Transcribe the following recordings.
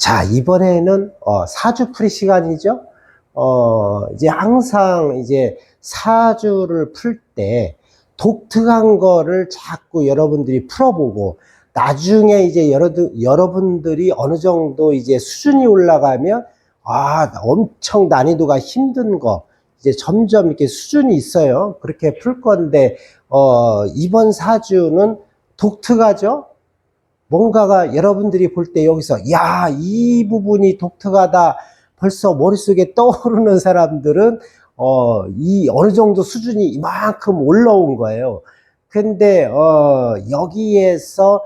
자, 이번에는 사주풀이 시간이죠. 이제 항상 이제 사주를 풀 때 독특한 거를 자꾸 여러분들이 풀어보고, 나중에 이제 여러분들이 어느 정도 이제 수준이 올라가면 엄청 난이도가 힘든 거 이제 점점 이렇게 수준이 있어요. 그렇게 풀 건데 이번 사주는 독특하죠. 뭔가가 여러분들이 볼 때 여기서 이 부분이 독특하다 벌써 머릿속에 떠오르는 사람들은 어느 정도 수준이 이만큼 올라온 거예요. 근데 여기에서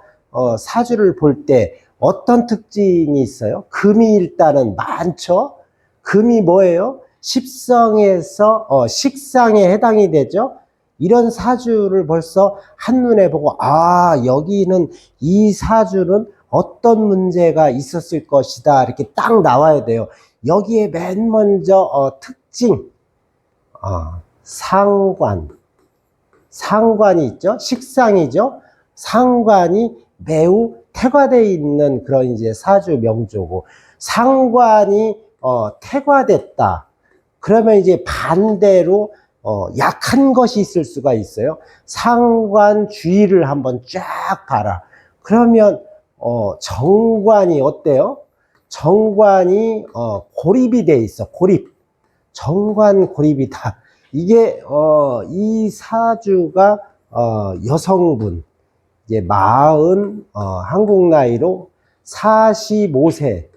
사주를 볼 때 어떤 특징이 있어요? 금이 일단은 많죠. 금이 뭐예요? 십성에서 식상에 해당이 되죠. 이런 사주를 벌써 한눈에 보고 여기는 이 사주는 어떤 문제가 있었을 것이다 이렇게 딱 나와야 돼요. 여기에 맨 먼저 특징 상관이 있죠. 식상이죠. 상관이 매우 태과되어 있는 그런 이제 사주 명조고, 상관이 태과됐다 그러면 이제 반대로 약한 것이 있을 수가 있어요. 상관 주의를 한번 쫙 봐라. 그러면 정관이 어때요? 정관이 고립이 돼 있어. 정관 고립이다. 이게 이 사주가 여성분 이제 한국 나이로 45세.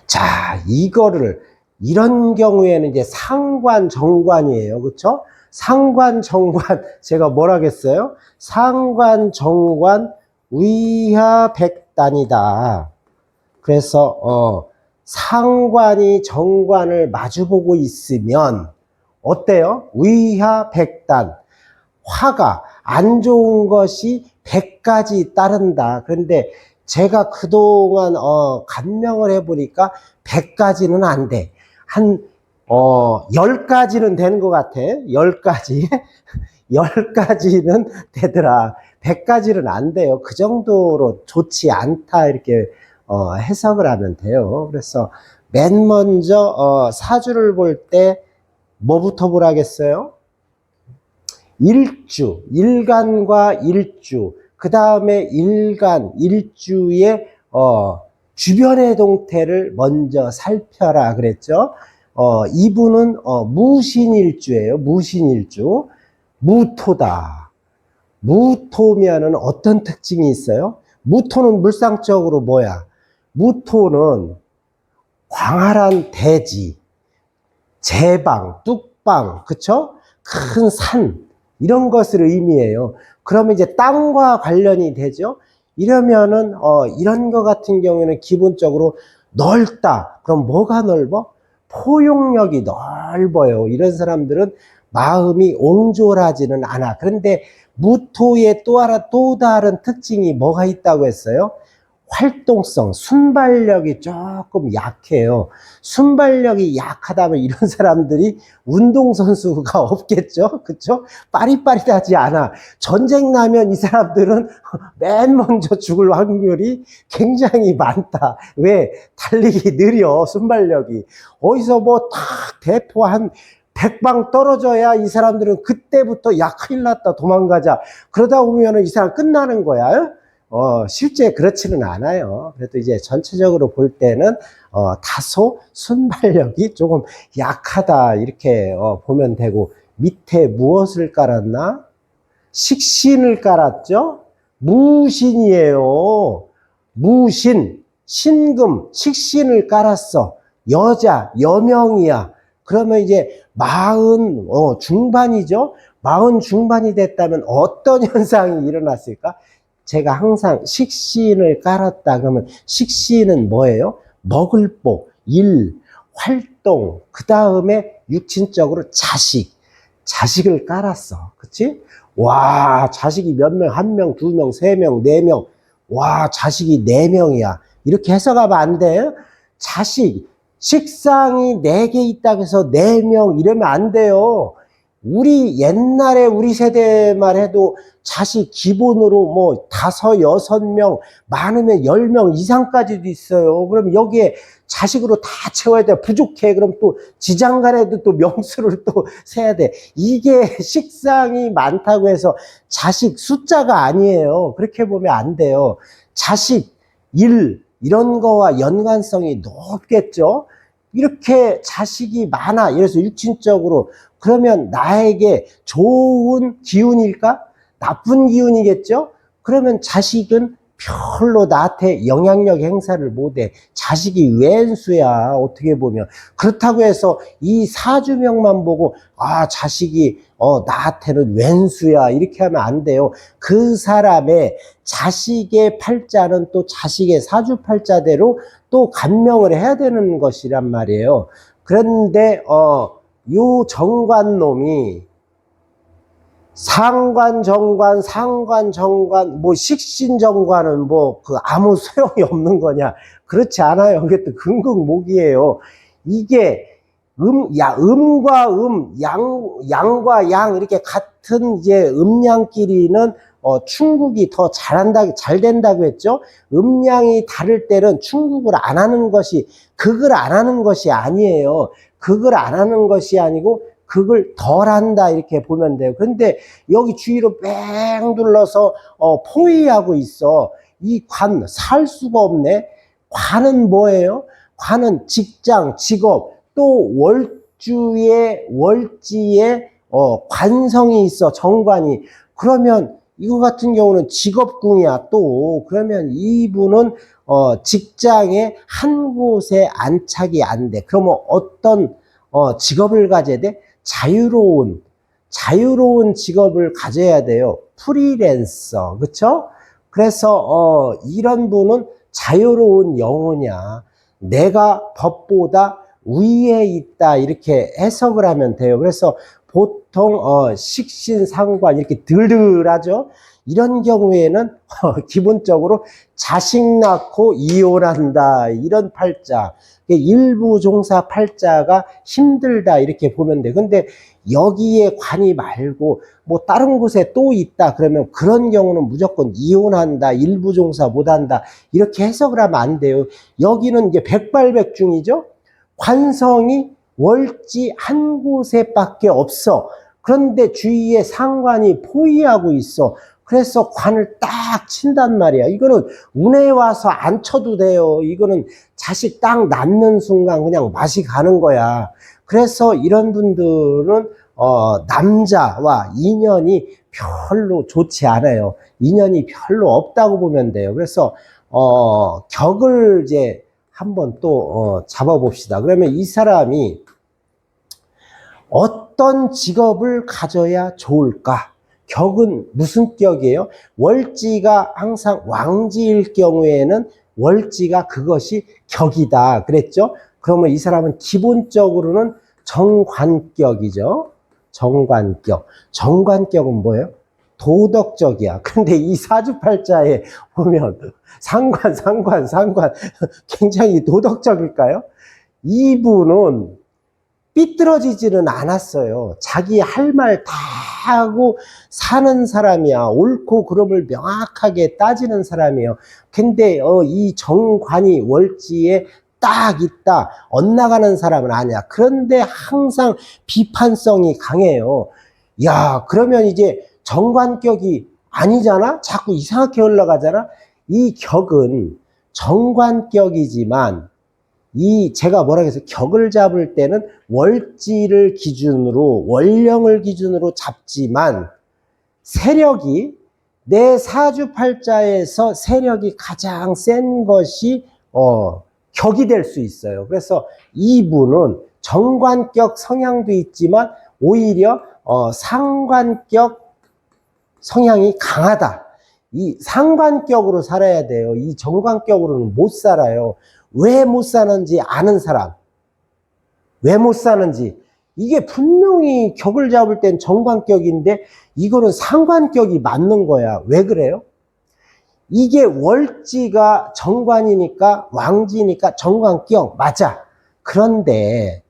자, 이런 경우에는 이제 상관 정관이에요. 그렇죠? 상관 정관 제가 뭐라겠어요? 상관 정관 위하백단이다. 그래서 상관이 정관을 마주보고 있으면 어때요? 위하백단. 화가 안 좋은 것이 100가지 따른다. 그런데 제가 그동안 감명을 해보니까 100가지는 안 돼. 한 10가지는 되는 것 같아. 10가지 10가지는 되더라. 100가지는 안 돼요. 그 정도로 좋지 않다 이렇게 해석을 하면 돼요. 그래서 맨 먼저 사주를 볼 때 뭐부터 보라겠어요? 일간과 일주, 그 다음에 일주의 주변의 동태를 먼저 살펴라 그랬죠. 이분은 무신일주예요. 무신일주. 무토다. 무토면은 어떤 특징이 있어요? 무토는 물상적으로 뭐야? 무토는 광활한 대지, 제방, 뚝방, 그쵸? 큰 산, 이런 것을 의미해요. 그러면 이제 땅과 관련이 되죠. 이러면은 이런 거 같은 경우에는 기본적으로 넓다. 그럼 뭐가 넓어? 포용력이 넓어요. 이런 사람들은 마음이 옹졸하지는 않아. 그런데 무토의 또 다른 특징이 뭐가 있다고 했어요? 활동성, 순발력이 조금 약해요. 순발력이 약하다면 이런 사람들이 운동선수가 없겠죠? 그쵸? 빠릿빠릿하지 않아. 전쟁 나면 이 사람들은 맨 먼저 죽을 확률이 굉장히 많다. 왜? 달리기 느려, 순발력이. 어디서 딱 대포 한 100방 떨어져야 이 사람들은 그때부터 큰일 났다, 도망가자. 그러다 보면 이 사람 끝나는 거야. 실제 그렇지는 않아요. 그래도 이제 전체적으로 볼 때는 다소 순발력이 조금 약하다 이렇게 보면 되고, 밑에 무엇을 깔았나? 식신을 깔았죠. 무신이에요. 무신, 신금, 식신을 깔았어. 여명이야. 그러면 이제 40 중반이죠. 40 중반이 됐다면 어떤 현상이 일어났을까? 제가 항상 식신을 깔았다 그러면, 식신은 뭐예요? 먹을 복, 일, 활동, 그 다음에 육신적으로 자식을 깔았어. 그치? 와, 자식이 몇 명, 1명, 2명, 3명, 4명. 와, 자식이 4명이야. 이렇게 해석하면 안 돼요? 식상이 4개 있다고 해서 4명 이러면 안 돼요. 우리 옛날에 우리 세대만 해도 자식 기본으로 뭐 5, 6명, 많으면 10명 이상까지도 있어요. 그럼 여기에 자식으로 다 채워야 돼. 부족해. 그럼 또 지장간에도 또 명수를 또 세야 돼. 이게 식상이 많다고 해서 자식 숫자가 아니에요. 그렇게 보면 안 돼요. 자식, 일, 이런 거와 연관성이 높겠죠. 이렇게 자식이 많아. 이래서 육친적으로. 그러면 나에게 좋은 기운일까? 나쁜 기운이겠죠? 그러면 자식은 별로 나한테 영향력 행사를 못해. 자식이 왼수야, 어떻게 보면. 그렇다고 해서 이 사주명만 보고, 아, 자식이, 나한테는 왼수야. 이렇게 하면 안 돼요. 그 사람의 자식의 팔자는 또 자식의 사주팔자대로 또 감명을 해야 되는 것이란 말이에요. 그런데, 요 정관놈이 상관, 정관, 상관, 정관, 뭐 식신정관은 뭐 그 아무 소용이 없는 거냐? 그렇지 않아요. 그게 또 금극목이에요. 이게 음과 양과 양 이렇게 같은 이제 음양끼리는 충국이 더 잘 된다고 했죠. 음양이 다를 때는 충국을 안 하는 것이 극을 안 하는 것이 아니에요. 극을 안 하는 것이 아니고 극을 덜 한다 이렇게 보면 돼요. 그런데 여기 주위로 뺑 둘러서 포위하고 있어. 이 관 살 수가 없네. 관은 뭐예요? 관은 직장, 직업, 또 월지에 관성이 있어. 정관이. 그러면 이거 같은 경우는 직업궁이야. 또 그러면 이분은 직장에 한 곳에 안착이 안 돼. 그러면 어떤 직업을 가져야 돼? 자유로운 직업을 가져야 돼요. 프리랜서, 그쵸? 그래서 이런 분은 자유로운 영혼이야. 내가 법보다 위에 있다 이렇게 해석을 하면 돼요. 그래서 보통 식신상관 이렇게 들들하죠. 이런 경우에는 기본적으로 자식 낳고 이혼한다 이런 팔자, 일부 종사 팔자가 힘들다 이렇게 보면 돼. 근데 여기에 관이 말고 뭐 다른 곳에 또 있다 그러면 그런 경우는 무조건 이혼한다, 일부 종사 못한다 이렇게 해석을 하면 안 돼요. 여기는 이제 백발백중이죠. 관성이 월지 한 곳에 밖에 없어. 그런데 주위에 상관이 포위하고 있어. 그래서 관을 딱 친단 말이야. 이거는 운에 와서 안 쳐도 돼요. 이거는 자식 딱 낳는 순간 그냥 맛이 가는 거야. 그래서 이런 분들은 남자와 인연이 별로 좋지 않아요. 인연이 별로 없다고 보면 돼요. 그래서 격을 이제 한번 또 잡아봅시다. 그러면 이 사람이 어떤 직업을 가져야 좋을까? 격은 무슨 격이에요? 월지가 항상 왕지일 경우에는 월지가 그것이 격이다 그랬죠? 그러면 이 사람은 기본적으로는 정관격이죠. 정관격. 정관격은 뭐예요? 도덕적이야. 근데 이 사주팔자에 보면 상관 굉장히 도덕적일까요? 이분은 삐뚤어지지는 않았어요. 자기 할 말 다 하고 사는 사람이야. 옳고 그름을 명확하게 따지는 사람이에요. 근데 이 정관이 월지에 딱 있다. 엇나가는 사람은 아니야. 그런데 항상 비판성이 강해요. 야, 그러면 이제 정관격이 아니잖아? 자꾸 이상하게 흘러가잖아? 이 격은 정관격이지만 제가 뭐라고 해서 격을 잡을 때는 월지를 기준으로, 월령을 기준으로 잡지만 세력이 내 사주팔자에서 세력이 가장 센 것이 격이 될 수 있어요. 그래서 이분은 정관격 성향도 있지만 오히려 상관격 성향이 강하다. 이 상관격으로 살아야 돼요. 이 정관격으로는 못 살아요. 왜 못 사는지 아는 사람. 왜 못 사는지. 이게 분명히 격을 잡을 땐 정관격인데 이거는 상관격이 맞는 거야. 왜 그래요? 이게 월지가 정관이니까 왕지니까 정관격 맞아. 그런데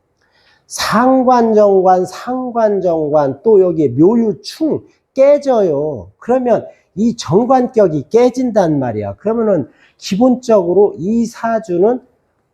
상관정관, 상관정관, 또 여기 묘유충 깨져요. 그러면 이 정관격이 깨진단 말이야. 그러면은 기본적으로 이 사주는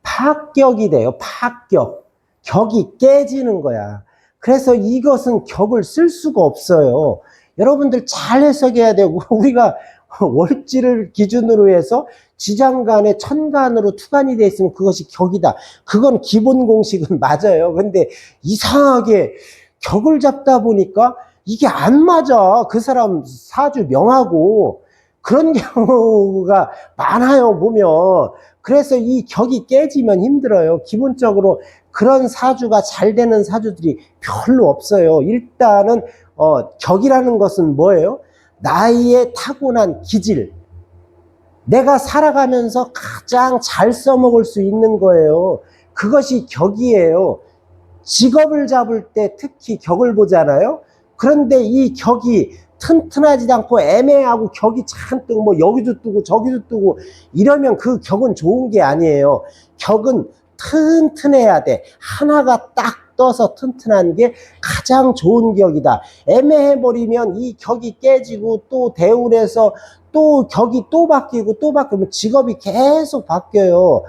파격이 돼요. 파격. 격이 깨지는 거야. 그래서 이것은 격을 쓸 수가 없어요. 여러분들 잘 해석해야 되고, 우리가 월지를 기준으로 해서 지장간에 천간으로 투간이 돼 있으면 그것이 격이다. 그건 기본 공식은 맞아요. 근데 이상하게 격을 잡다 보니까 이게 안 맞아. 그 사람 사주 명하고. 그런 경우가 많아요, 보면. 그래서 이 격이 깨지면 힘들어요. 기본적으로 그런 사주가 잘 되는 사주들이 별로 없어요. 일단은 격이라는 것은 뭐예요? 나의 타고난 기질, 내가 살아가면서 가장 잘 써먹을 수 있는 거예요. 그것이 격이에요. 직업을 잡을 때 특히 격을 보잖아요. 그런데 이 격이 튼튼하지도 않고 애매하고 격이 잔뜩 뭐 여기도 뜨고 저기도 뜨고 이러면 그 격은 좋은 게 아니에요. 격은 튼튼해야 돼. 하나가 딱 떠서 튼튼한 게 가장 좋은 격이다. 애매해버리면 이 격이 깨지고 또 대운에서 또 격이 또 바뀌고 또 바뀌면 직업이 계속 바뀌어요.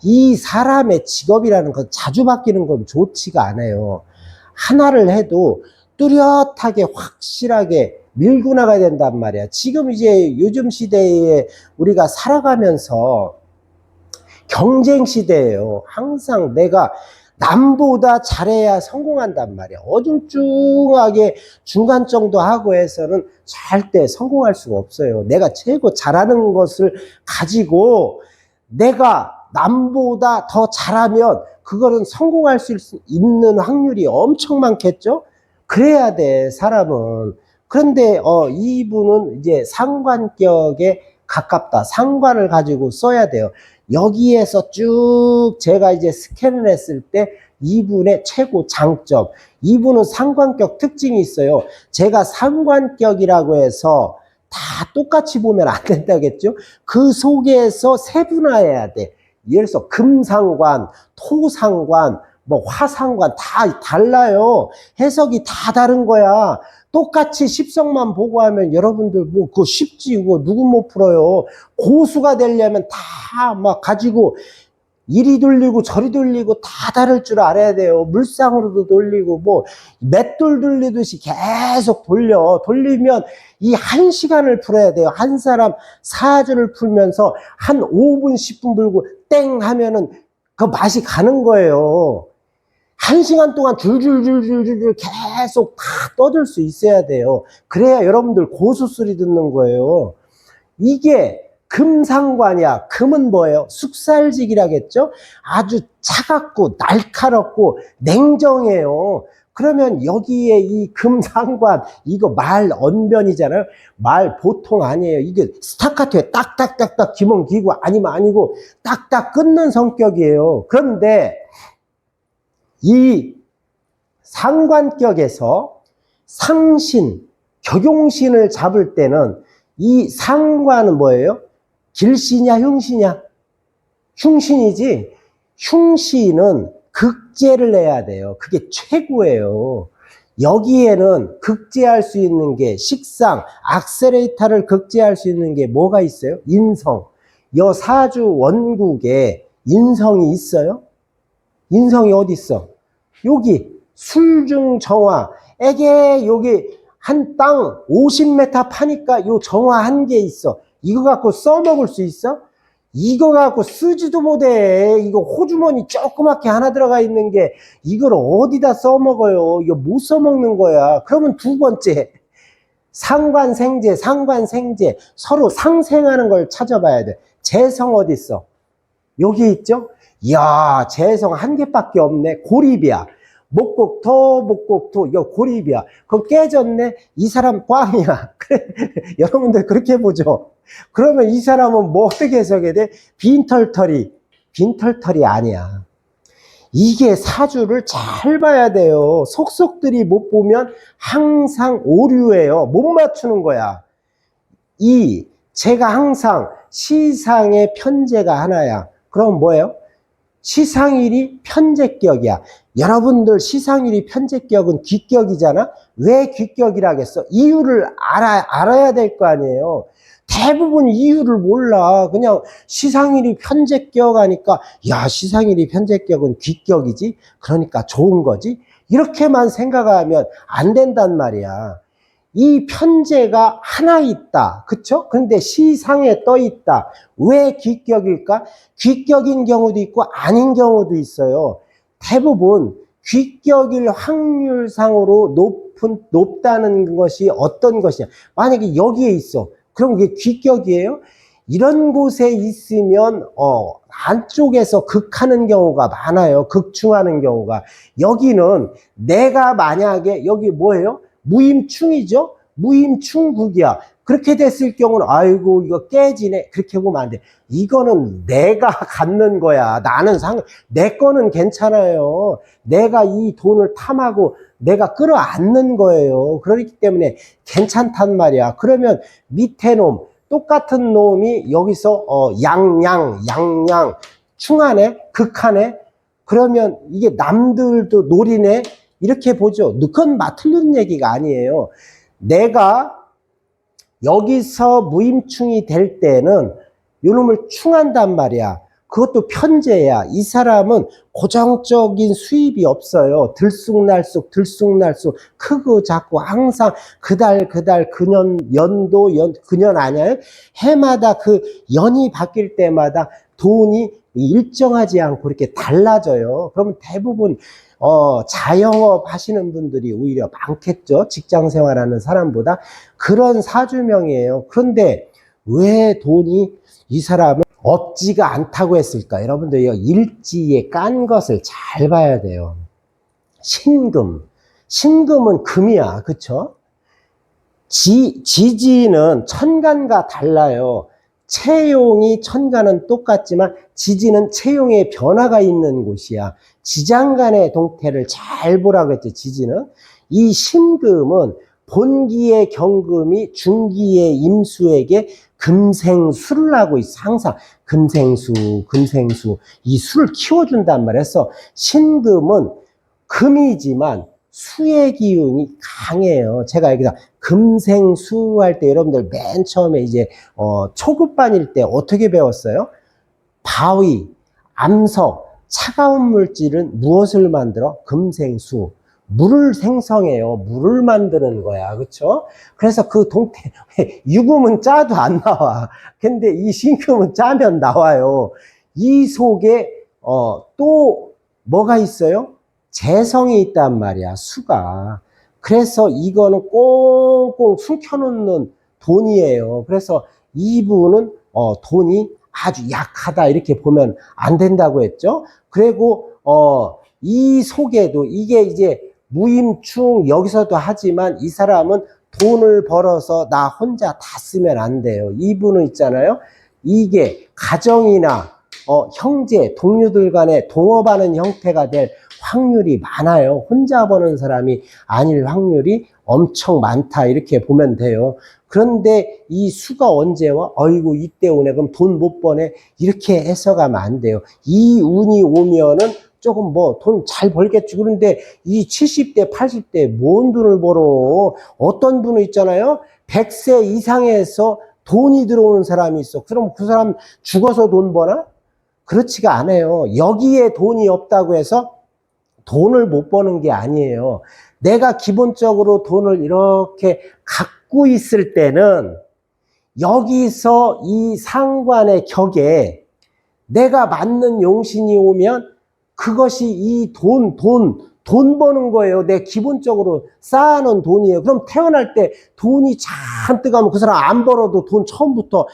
이 사람의 직업이라는 건 자주 바뀌는 건 좋지가 않아요. 하나를 해도 뚜렷하게 확실하게 밀고 나가야 된단 말이야. 지금 이제 요즘 시대에 우리가 살아가면서 경쟁 시대예요. 항상 내가 남보다 잘해야 성공한단 말이야. 어중중하게 중간 정도 하고 해서는 절대 성공할 수가 없어요. 내가 최고 잘하는 것을 가지고 내가 남보다 더 잘하면 그거는 성공할 수 있는 확률이 엄청 많겠죠? 그래야 돼, 사람은. 그런데 이분은 이제 상관격에 가깝다. 상관을 가지고 써야 돼요. 여기에서 쭉 제가 이제 스캔을 했을 때 이분의 최고 장점, 이분은 상관격 특징이 있어요. 제가 상관격이라고 해서 다 똑같이 보면 안 된다겠죠? 그 속에서 세분화해야 돼. 예를 들어서 금상관, 토상관, 뭐 화상관 다 달라요. 해석이 다 다른 거야. 똑같이 십성만 보고 하면 여러분들 뭐 그거 쉽지, 그거 누구 못 풀어요. 고수가 되려면 다 막 가지고 이리 돌리고 저리 돌리고 다 다를 줄 알아야 돼요. 물상으로도 돌리고 뭐 맷돌 돌리듯이 계속 돌리면 이 1시간을 풀어야 돼요. 한 사람 사주를 풀면서 한 5분 10분 불고 땡 하면은 그 맛이 가는 거예요. 1시간 동안 줄줄줄줄줄 계속 다 떠들 수 있어야 돼요. 그래야 여러분들 고수 소리 듣는 거예요. 이게 금상관이야. 금은 뭐예요? 숙살직이라겠죠? 아주 차갑고 날카롭고 냉정해요. 그러면 여기에 이 금상관, 이거 말 언변이잖아요. 말 보통 아니에요. 이게 스타카토에 딱딱딱딱 기면 기고 아니면 아니고 딱딱 끊는 성격이에요. 그런데 이 상관격에서 상신, 격용신을 잡을 때는 이 상관은 뭐예요? 길신이야, 흉신이야? 흉신이지. 흉신은 극제를 내야 돼요. 그게 최고예요. 여기에는 극제할 수 있는 게 식상, 악셀레이터를 극제할 수 있는 게 뭐가 있어요? 인성. 여 사주 원국에 인성이 있어요? 인성이 어디 있어? 여기 술중정화. 에게 여기 한 땅 50m 파니까 요 정화 한 개 있어. 이거 갖고 써먹을 수 있어? 이거 갖고 쓰지도 못해. 이거 호주머니 조그맣게 하나 들어가 있는 게 이걸 어디다 써먹어요? 이거 못 써먹는 거야. 그러면 두 번째, 상관생재, 상관생재. 서로 상생하는 걸 찾아봐야 돼. 재성 어디 있어? 여기 있죠? 이야, 재성 한 개밖에 없네. 고립이야. 목곡토, 목곡토, 이거 고립이야. 그럼 깨졌네? 이 사람 꽝이야. 그래, 여러분들 그렇게 보죠? 그러면 이 사람은 뭐 어떻게 해석해야 돼? 빈털터리. 빈털터리 아니야. 이게 사주를 잘 봐야 돼요. 속속들이 못 보면 항상 오류예요. 못 맞추는 거야. 제가 항상 시상의 편제가 하나야. 그럼 뭐예요? 시상일이 편제격이야. 여러분들 시상일이 편제격은 귀격이잖아. 왜 귀격이라겠어? 이유를 알아야 될 거 아니에요. 대부분 이유를 몰라. 그냥 시상일이 편제격 하니까 야, 시상일이 편제격은 귀격이지, 그러니까 좋은 거지, 이렇게만 생각하면 안 된단 말이야. 이 편제가 하나 있다. 그쵸? 근데 시상에 떠 있다. 왜 귀격일까? 귀격인 경우도 있고 아닌 경우도 있어요. 대부분 귀격일 확률상으로 높다는 것이 어떤 것이냐. 만약에 여기에 있어. 그럼 그게 귀격이에요? 이런 곳에 있으면 안쪽에서 극하는 경우가 많아요. 극충하는 경우가. 여기는 내가 만약에 여기 뭐예요? 무임충이죠? 무임충국이야. 그렇게 됐을 경우는 아이고 이거 깨지네, 그렇게 보면 안 돼. 이거는 내가 갖는 거야. 내 거는 괜찮아요. 내가 이 돈을 탐하고 내가 끌어안는 거예요. 그렇기 때문에 괜찮단 말이야. 그러면 밑에 놈, 똑같은 놈이 여기서 양양 충하네, 극하네. 그러면 이게 남들도 노리네, 이렇게 보죠. 그건 틀린 얘기가 아니에요. 내가 여기서 무임충이 될 때는 이놈을 충한단 말이야. 그것도 편제야. 이 사람은 고정적인 수입이 없어요. 들쑥날쑥 크고 작고 항상 그달 그년 아니에요? 해마다 그 연이 바뀔 때마다 돈이 일정하지 않고 이렇게 달라져요. 그러면 대부분 자영업 하시는 분들이 오히려 많겠죠. 직장 생활하는 사람보다. 그런 사주명이에요. 그런데 왜 돈이 이 사람은 없지가 않다고 했을까? 여러분들 일지에 깐 것을 잘 봐야 돼요. 신금은 금이야. 그쵸? 지지는 천간과 달라요. 체용이 천간은 똑같지만 지지는 체용의 변화가 있는 곳이야. 지장간의 동태를 잘 보라고 했죠. 지지는. 이 신금은 본기의 경금이 중기의 임수에게 금생수를 하고 있어. 항상 금생수 이 수를 키워준단 말이야. 그래서 신금은 금이지만 수의 기운이 강해요. 제가 여기서 금생수 할 때 여러분들 맨 처음에 이제 초급반일 때 어떻게 배웠어요? 바위, 암석, 차가운 물질은 무엇을 만들어? 금생수. 물을 생성해요. 물을 만드는 거야. 그쵸? 그래서 그 동태, 유금은 짜도 안 나와. 근데 이 신금은 짜면 나와요. 이 속에, 또 뭐가 있어요? 재성이 있단 말이야. 수가. 그래서 이거는 꽁꽁 숨겨놓는 돈이에요. 그래서 이분은, 돈이 아주 약하다, 이렇게 보면 안 된다고 했죠. 그리고, 이 속에도 이게 이제 무임충 여기서도 하지만 이 사람은 돈을 벌어서 나 혼자 다 쓰면 안 돼요. 이분은 있잖아요. 이게 가정이나 형제, 동료들 간에 동업하는 형태가 될 확률이 많아요. 혼자 버는 사람이 아닐 확률이 엄청 많다, 이렇게 보면 돼요. 그런데 이 수가 언제 와? 어이구 이때 오네, 그럼 돈 못 버네, 이렇게 해석하면 안 돼요. 이 운이 오면은 조금 돈 잘 벌겠지. 그런데 이 70대 80대 뭔 돈을 벌어? 어떤 분은 있잖아요, 100세 이상에서 돈이 들어오는 사람이 있어. 그럼 그 사람 죽어서 돈 버나? 그렇지가 않아요. 여기에 돈이 없다고 해서 돈을 못 버는 게 아니에요. 내가 기본적으로 돈을 이렇게 갖고 있을 때는 여기서 이 상관의 격에 내가 맞는 용신이 오면 그것이 이 돈 버는 거예요. 내 기본적으로 쌓아놓은 돈이에요. 그럼 태어날 때 돈이 잔뜩 하면 그 사람 안 벌어도 돈 처음부터,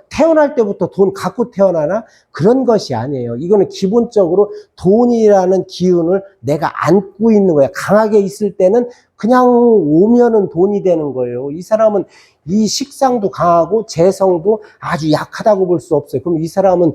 태어날 때부터 돈 갖고 태어나나? 그런 것이 아니에요. 이거는 기본적으로 돈이라는 기운을 내가 안고 있는 거예요. 강하게 있을 때는 그냥 오면은 돈이 되는 거예요. 이 사람은 이 식상도 강하고 재성도 아주 약하다고 볼 수 없어요. 그럼 이 사람은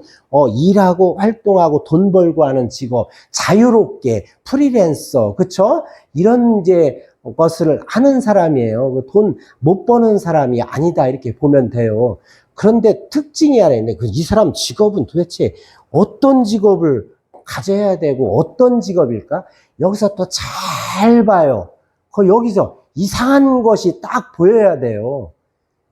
일하고 활동하고 돈 벌고 하는 직업, 자유롭게 프리랜서, 그쵸? 이런 이제 것을 하는 사람이에요. 돈 못 버는 사람이 아니다, 이렇게 보면 돼요. 그런데 특징이 하나 있는데 이 사람 직업은 도대체 어떤 직업을 가져야 되고 어떤 직업일까? 여기서 또 잘 봐요. 여기서 이상한 것이 딱 보여야 돼요.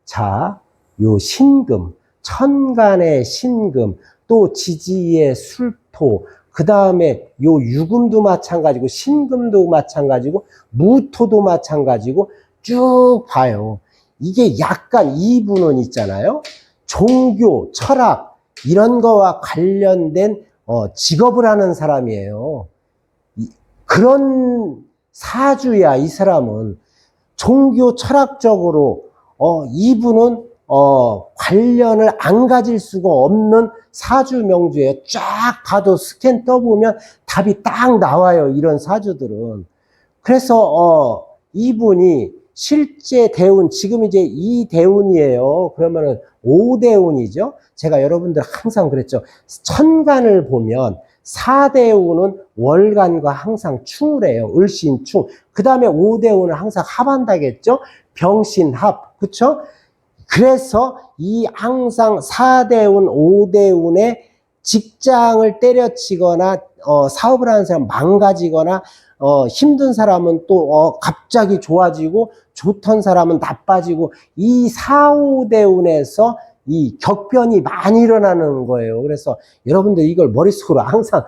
자, 요 신금, 천간의 신금, 또 지지의 술토, 그 다음에 요 유금도 마찬가지고 신금도 마찬가지고 무토도 마찬가지고 쭉 봐요. 이게 약간 이분은 있잖아요. 종교, 철학 이런 거와 관련된 직업을 하는 사람이에요. 그런 사주야. 이 사람은 종교 철학적으로 이분은 관련을 안 가질 수가 없는 사주 명주예요. 쫙 봐도 스캔 떠보면 답이 딱 나와요. 이런 사주들은. 그래서 이분이 실제 대운, 지금 이제 이대운이에요. 그러면은 오대운이죠. 제가 여러분들 항상 그랬죠. 천간을 보면 사대운은 월간과 항상 충을 해요. 을신충. 그 다음에 오대운은 항상 합한다겠죠. 병신합. 그쵸? 그래서 이 항상 4대운, 5대운에 직장을 때려치거나 사업을 하는 사람 망가지거나 힘든 사람은 또 갑자기 좋아지고 좋던 사람은 나빠지고 이 4, 5대운에서 이 격변이 많이 일어나는 거예요. 그래서 여러분들 이걸 머릿속으로 항상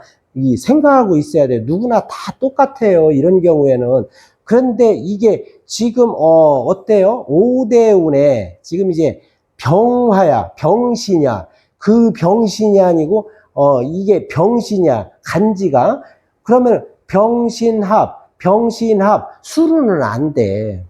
생각하고 있어야 돼요. 누구나 다 똑같아요. 이런 경우에는. 그런데 이게 지금 어때요? 오대운에 지금 이제 병화야, 병신이야. 그 병신이 아니고 이게 병신이야, 간지가. 그러면 병신합 수로는 안 돼.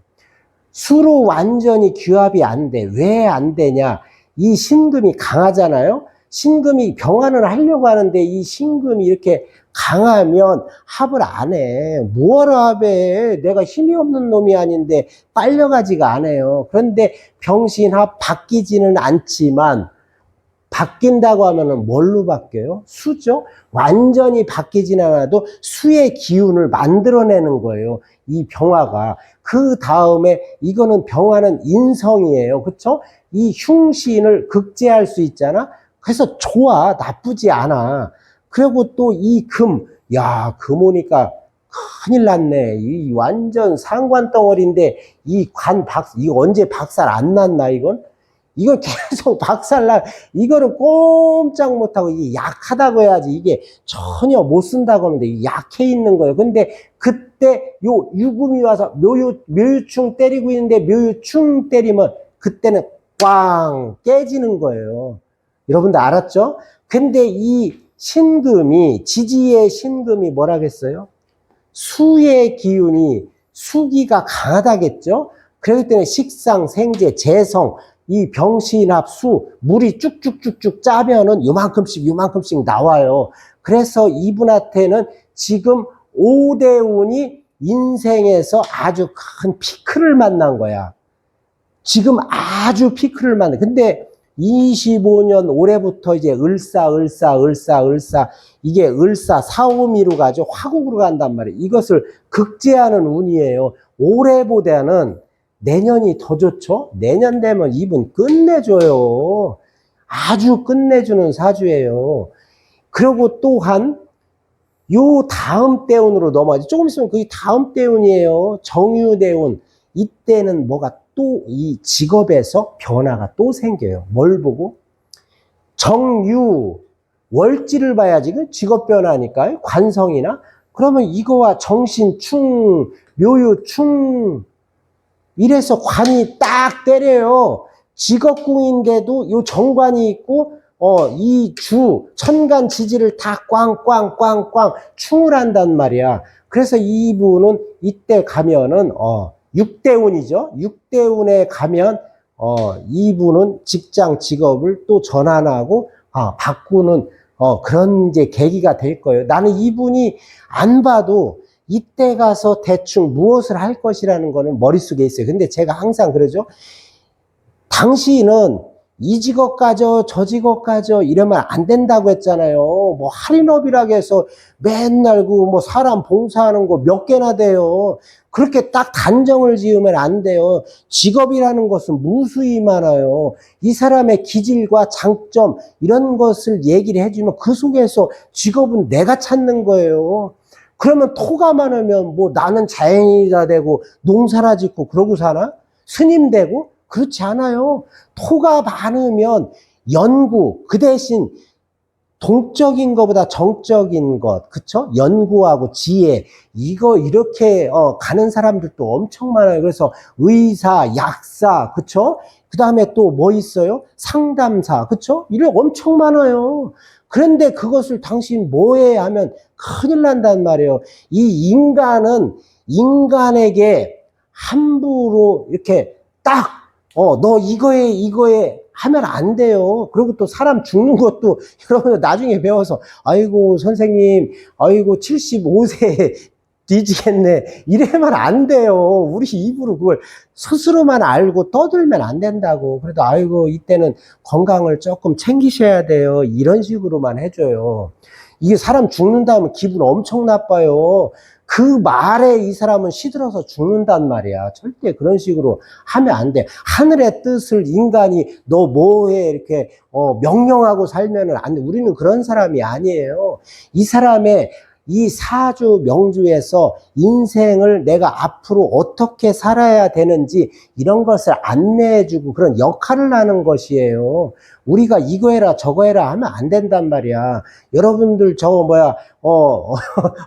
수로 완전히 규합이 안 돼. 왜 안 되냐? 이 신금이 강하잖아요. 신금이 병화는 하려고 하는데 이 신금이 이렇게 강하면 합을 안 해. 뭐하러 합해? 내가 힘이 없는 놈이 아닌데 빨려가지가 않아요. 그런데 병신합 바뀌지는 않지만 바뀐다고 하면은 뭘로 바뀌어요? 수죠? 완전히 바뀌진 않아도 수의 기운을 만들어내는 거예요. 이 병화가. 그 다음에 이거는 병화는 인성이에요. 그쵸? 이 흉신을 극제할 수 있잖아? 그래서 좋아. 나쁘지 않아. 그리고 또 이 금. 야, 금 오니까 큰일 났네. 이 완전 상관 덩어리인데 이거 언제 박살 안 났나, 이건? 이걸 계속 박살나, 이거는 꼼짝 못하고, 이게 약하다고 해야지, 이게 전혀 못 쓴다고 하는데, 이게 약해 있는 거예요. 근데 그때 요 유금이 와서 묘유충 때리고 있는데, 묘유충 때리면, 그때는 꽝! 깨지는 거예요. 여러분들 알았죠? 근데 이 신금이, 지지의 신금이 뭐라겠어요? 수의 기운이, 수기가 강하다겠죠? 그렇기 때문에 식상, 생재, 재성, 이 병신합 수, 물이 쭉쭉쭉쭉 짜면은 요만큼씩 나와요. 그래서 이분한테는 지금 오대운이 인생에서 아주 큰 피크를 만난 거야. 지금 아주 피크를 만난. 근데 25년 올해부터 이제 을사 이게 을사 사오미로 가죠. 화국으로 간단 말이에요. 이것을 극제하는 운이에요. 올해보다는 내년이 더 좋죠? 내년 되면 이분 끝내줘요. 아주 끝내주는 사주예요. 그리고 또한 요 다음 대운으로 넘어가죠. 조금 있으면 그게 다음 대운이에요. 정유대운. 이때는 뭐가 또 이 직업에서 변화가 또 생겨요. 뭘 보고? 정유, 월지를 봐야지. 그 직업 변화니까요. 관성이나. 그러면 이거와 정신충, 묘유충, 이래서 관이 딱 때려요. 직업궁인데도 요 정관이 있고, 이 천간 지지를 다 꽝꽝꽝꽝 충을 한단 말이야. 그래서 이분은 이때 가면은, 6대운이죠. 6대운에 가면, 이분은 직장 직업을 또 전환하고, 바꾸는, 그런 이제 계기가 될 거예요. 나는 이분이 안 봐도 이때 가서 대충 무엇을 할 것이라는 거는 머릿속에 있어요. 근데 제가 항상 그러죠. 당신은 이 직업 가져, 저 직업 가져, 이러면 안 된다고 했잖아요. 뭐, 할인업이라고 해서 맨날 뭐 사람 봉사하는 거 몇 개나 돼요. 그렇게 딱 단정을 지으면 안 돼요. 직업이라는 것은 무수히 많아요. 이 사람의 기질과 장점 이런 것을 얘기를 해주면 그 속에서 직업은 내가 찾는 거예요. 그러면 토가 많으면 뭐 나는 자연인이다 되고 농사나 짓고 그러고 사나? 스님 되고? 그렇지 않아요. 토가 많으면 연구, 그 대신 동적인 것보다 정적인 것, 그쵸? 연구하고 지혜, 이거 이렇게 가는 사람들도 엄청 많아요. 그래서 의사, 약사, 그쵸? 그 다음에 또 뭐 있어요? 상담사, 그쵸? 이래 엄청 많아요. 그런데 그것을 당신 뭐해 하면 큰일 난단 말이에요. 이 인간은 인간에게 함부로 이렇게 딱, 너 이거에 하면 안 돼요. 그리고 또 사람 죽는 것도 여러분 나중에 배워서, 아이고, 선생님, 아이고, 75세에 뒤지겠네. 이래면 안 돼요. 우리 입으로 그걸 스스로만 알고 떠들면 안 된다고. 그래도 아이고, 이때는 건강을 조금 챙기셔야 돼요. 이런 식으로만 해줘요. 이게 사람 죽는다면 기분 엄청 나빠요. 그 말에 이 사람은 시들어서 죽는단 말이야. 절대 그런 식으로 하면 안 돼. 하늘의 뜻을 인간이 너 뭐해 이렇게 명령하고 살면은 안 돼. 우리는 그런 사람이 아니에요. 이 사람의 이 사주 명주에서 인생을 내가 앞으로 어떻게 살아야 되는지 이런 것을 안내해주고 그런 역할을 하는 것이에요. 우리가 이거 해라 저거 해라 하면 안 된단 말이야. 여러분들 저거 뭐야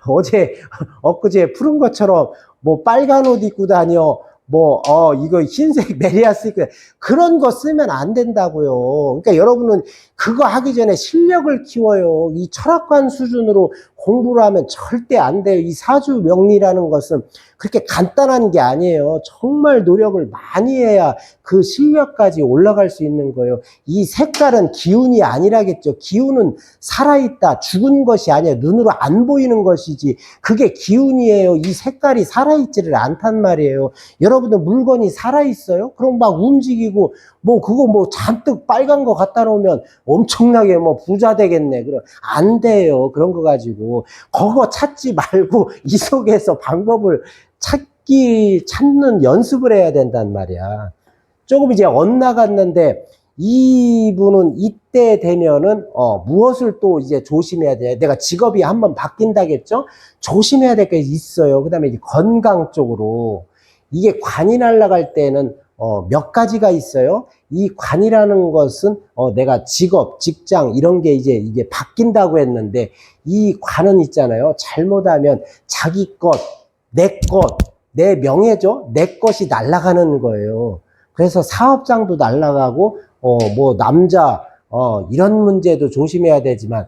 어제 엊그제 푸른 것처럼 뭐 빨간 옷 입고 다녀 이거 흰색 메리아스 입고 그런 거 쓰면 안 된다고요. 그러니까 여러분은 그거 하기 전에 실력을 키워요. 이 철학관 수준으로 공부를 하면 절대 안 돼요. 이 사주 명리라는 것은 그렇게 간단한 게 아니에요. 정말 노력을 많이 해야 그 실력까지 올라갈 수 있는 거예요. 이 색깔은 기운이 아니라겠죠. 기운은 살아있다. 죽은 것이 아니야. 눈으로 안 보이는 것이지. 그게 기운이에요. 이 색깔이 살아있지를 않단 말이에요. 여러분들 물건이 살아있어요? 그럼 막 움직이고 그거 잔뜩 빨간 거 갖다 놓으면 엄청나게 부자 되겠네. 그럼 안 돼요. 그런 거 가지고. 그거 찾지 말고 이 속에서 방법을 찾는 연습을 해야 된단 말이야. 조금 이제 엇나갔는데 이분은 이때 되면은 무엇을 또 이제 조심해야 돼? 내가 직업이 한번 바뀐다겠죠? 조심해야 될 게 있어요. 그다음에 이제 건강 쪽으로 이게 관이 날아갈 때는 몇 가지가 있어요. 이 관이라는 것은 내가 직업, 직장 이런 게 이제 바뀐다고 했는데 이 관은 있잖아요. 잘못하면 자기 것, 내 명예죠. 내 것이 날아가는 거예요. 그래서 사업장도 날아가고 남자 이런 문제도 조심해야 되지만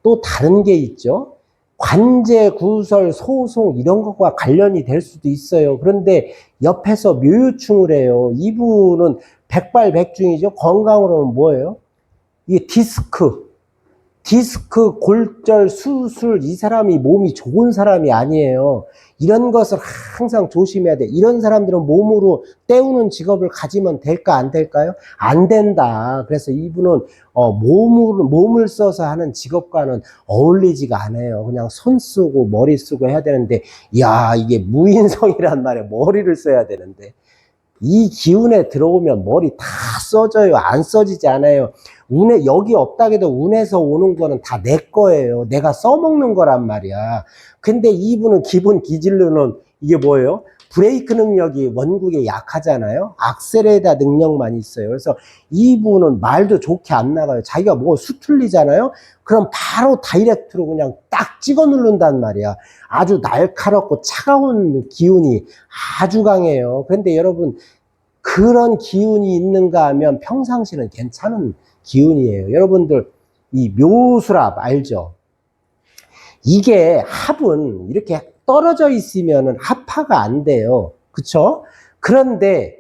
또 다른 게 있죠. 관제, 구설, 소송 이런 것과 관련이 될 수도 있어요. 그런데 옆에서 묘유충을 해요. 이분은 백발백중이죠. 건강으로는 뭐예요? 이게 디스크, 골절, 수술, 이 사람이 몸이 좋은 사람이 아니에요. 이런 것을 항상 조심해야 돼. 이런 사람들은 몸으로 때우는 직업을 가지면 될까, 안 될까요? 안 된다. 그래서 이분은 몸을 써서 하는 직업과는 어울리지가 않아요. 그냥 손 쓰고 머리 쓰고 해야 되는데, 이야, 이게 무인성이란 말이에요. 머리를 써야 되는데. 이 기운에 들어오면 머리 다 써져요. 안 써지지 않아요. 여기 없다 해도 운에서 오는 거는 다 내 거예요. 내가 써먹는 거란 말이야. 근데 이분은 기본 기질로는 이게 뭐예요? 브레이크 능력이 원국에 약하잖아요. 악셀레다 능력만 있어요. 그래서 이분은 말도 좋게 안 나가요. 자기가 수틀리잖아요. 그럼 바로 다이렉트로 그냥 딱 찍어 누른단 말이야. 아주 날카롭고 차가운 기운이 아주 강해요. 그런데 여러분 그런 기운이 있는가 하면 평상시는 괜찮은 기운이에요. 여러분들 이 묘수랍 알죠? 이게 합은 이렇게 떨어져 있으면은 합화가 안 돼요. 그쵸? 그런데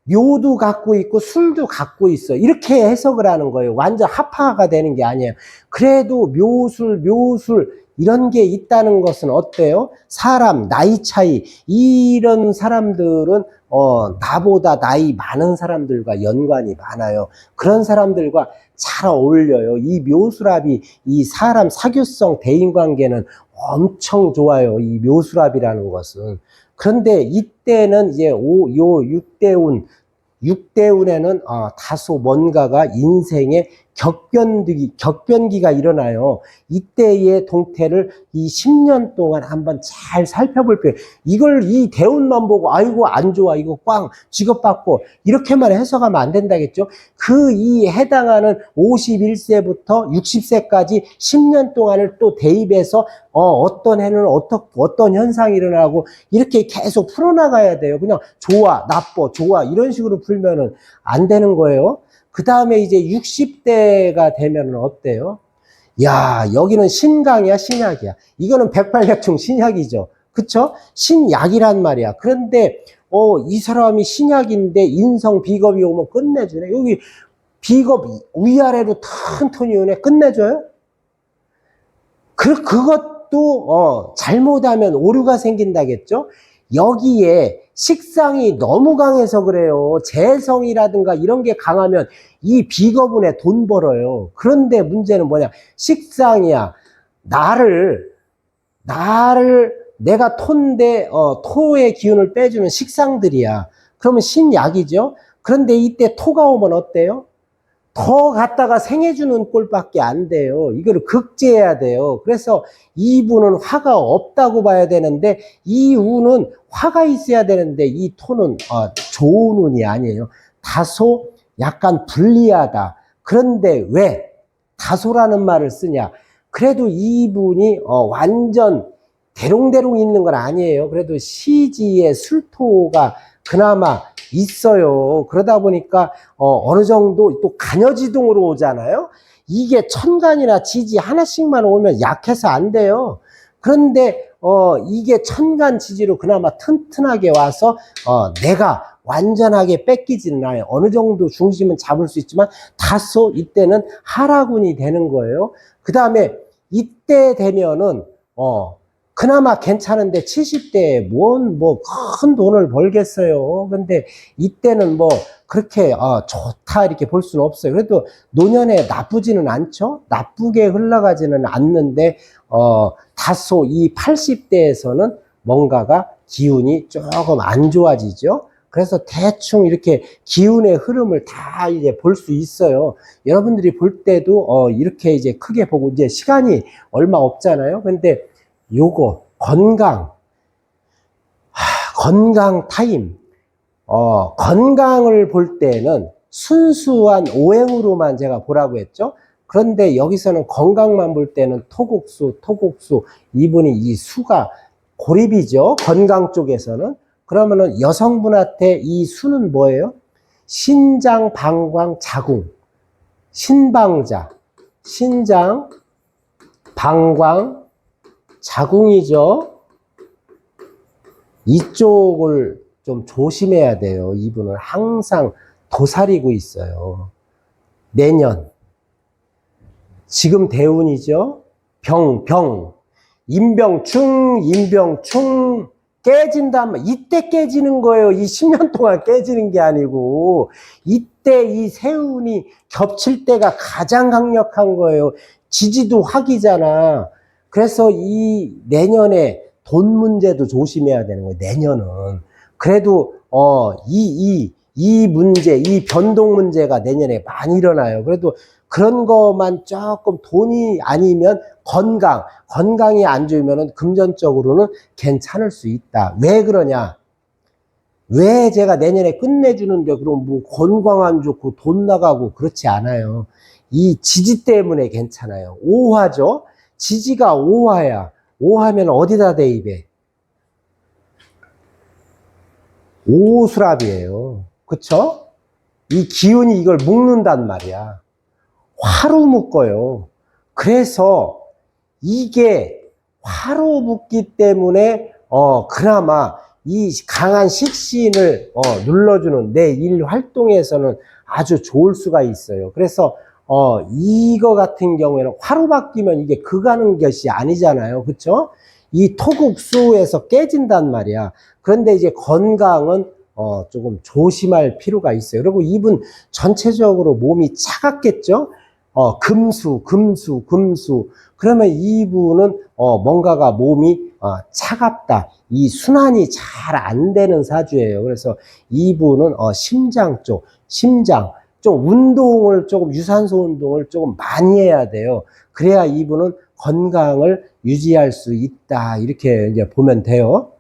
묘도 갖고 있고 술도 갖고 있어. 이렇게 해석을 하는 거예요. 완전 합화가 되는 게 아니에요. 그래도 묘술 이런 게 있다는 것은 어때요? 사람, 나이 차이 이런 사람들은 나보다 나이 많은 사람들과 연관이 많아요. 그런 사람들과 잘 어울려요. 이 묘수랍이 이 사람 사교성 대인관계는 엄청 좋아요. 이 묘수랍이라는 것은. 그런데 이때는 이제 요 육대운에는 다소 뭔가가 인생의 격변기가 일어나요. 이때의 동태를 이 10년 동안 한번 잘 살펴볼 필요. 이걸 이 대운만 보고 아이고 안 좋아 이거 꽝 직업받고 이렇게만 해석하면 안 된다겠죠. 그 이 해당하는 51세부터 60세까지 10년 동안을 또 대입해서 어떤 해는 어떤 현상이 일어나고 이렇게 계속 풀어나가야 돼요. 그냥 좋아 나빠 좋아 이런 식으로 풀면은 안 되는 거예요. 그 다음에 이제 60대가 되면은 어때요? 야, 여기는 신강이야, 신약이야. 이거는 백발백중 신약이죠. 그쵸? 신약이란 말이야. 그런데, 이 사람이 신약인데 인성 비겁이 오면 끝내주네. 여기 비겁 위아래로 튼튼히 오네. 끝내줘요? 그것도, 잘못하면 오류가 생긴다겠죠? 여기에 식상이 너무 강해서 그래요. 재성이라든가 이런 게 강하면 이 비거분에 돈 벌어요. 그런데 문제는 뭐냐? 식상이야. 내가 토인데, 토의 기운을 빼주는 식상들이야. 그러면 신약이죠? 그런데 이때 토가 오면 어때요? 더 갖다가 생해주는 꼴밖에 안 돼요. 이거를 극제해야 돼요. 그래서 이분은 화가 없다고 봐야 되는데 이 운은 화가 있어야 되는데 이 토는 좋은 운이 아니에요. 다소 약간 불리하다. 그런데 왜 다소라는 말을 쓰냐? 그래도 이분이 완전 대롱대롱 있는 건 아니에요. 그래도 시지에 술토가 그나마 있어요. 그러다 보니까 어느 정도 또 간여지동으로 오잖아요. 이게 천간이나 지지 하나씩만 오면 약해서 안 돼요. 그런데 이게 천간 지지로 그나마 튼튼하게 와서 내가 완전하게 뺏기지는 않아요. 어느 정도 중심은 잡을 수 있지만 다소 이때는 하락운이 되는 거예요. 그 다음에 이때 되면은 그나마 괜찮은데 70대에 큰 돈을 벌겠어요. 근데 이때는 그렇게 좋다 이렇게 볼 수는 없어요. 그래도 노년에 나쁘지는 않죠. 나쁘게 흘러가지는 않는데 다소 이 80대에서는 뭔가가 기운이 조금 안 좋아지죠. 그래서 대충 이렇게 기운의 흐름을 다 이제 볼 수 있어요. 여러분들이 볼 때도 이렇게 이제 크게 보고 이제 시간이 얼마 없잖아요. 근데 요거 건강 타임 건강을 볼 때는 순수한 오행으로만 제가 보라고 했죠. 그런데 여기서는 건강만 볼 때는 토국수 이분이 이 수가 고립이죠. 건강 쪽에서는. 그러면은 여성분한테 이 수는 뭐예요? 신장 방광 자궁 신방자 신장 방광 자궁이죠. 이쪽을 좀 조심해야 돼요. 이분은 항상 도사리고 있어요. 내년 지금 대운이죠. 인병충 깨진다면 이때 깨지는 거예요. 이 10년 동안 깨지는 게 아니고 이때 이 세운이 겹칠 때가 가장 강력한 거예요. 지지도 화기잖아. 그래서 이 내년에 돈 문제도 조심해야 되는 거예요. 내년은. 그래도 이 문제, 이 변동 문제가 내년에 많이 일어나요. 그래도 그런 것만 조금 돈이 아니면 건강이 안 좋으면 금전적으로는 괜찮을 수 있다. 왜 그러냐? 왜 제가 내년에 끝내주는데 그럼 건강 안 좋고 돈 나가고 그렇지 않아요. 이 지지 때문에 괜찮아요. 오화죠. 지지가 오화야. 오화면 어디다 대입해? 오수랍이에요. 그쵸? 이 기운이 이걸 묶는단 말이야. 화로 묶어요. 그래서 이게 화로 묶기 때문에 그나마 이 강한 식신을 눌러주는 내 일 활동에서는 아주 좋을 수가 있어요. 그래서 이거 같은 경우에는 화로 바뀌면 이게 그가는 것이 아니잖아요. 그쵸? 이 토국수에서 깨진단 말이야. 그런데 이제 건강은 조금 조심할 필요가 있어요. 그리고 이분 전체적으로 몸이 차갑겠죠? 금수. 그러면 이분은 뭔가가 몸이 차갑다. 이 순환이 잘 안 되는 사주예요. 그래서 이분은 심장 쪽, 심장 좀 운동을 조금 유산소 운동을 조금 많이 해야 돼요. 그래야 이분은 건강을 유지할 수 있다. 이렇게 이제 보면 돼요.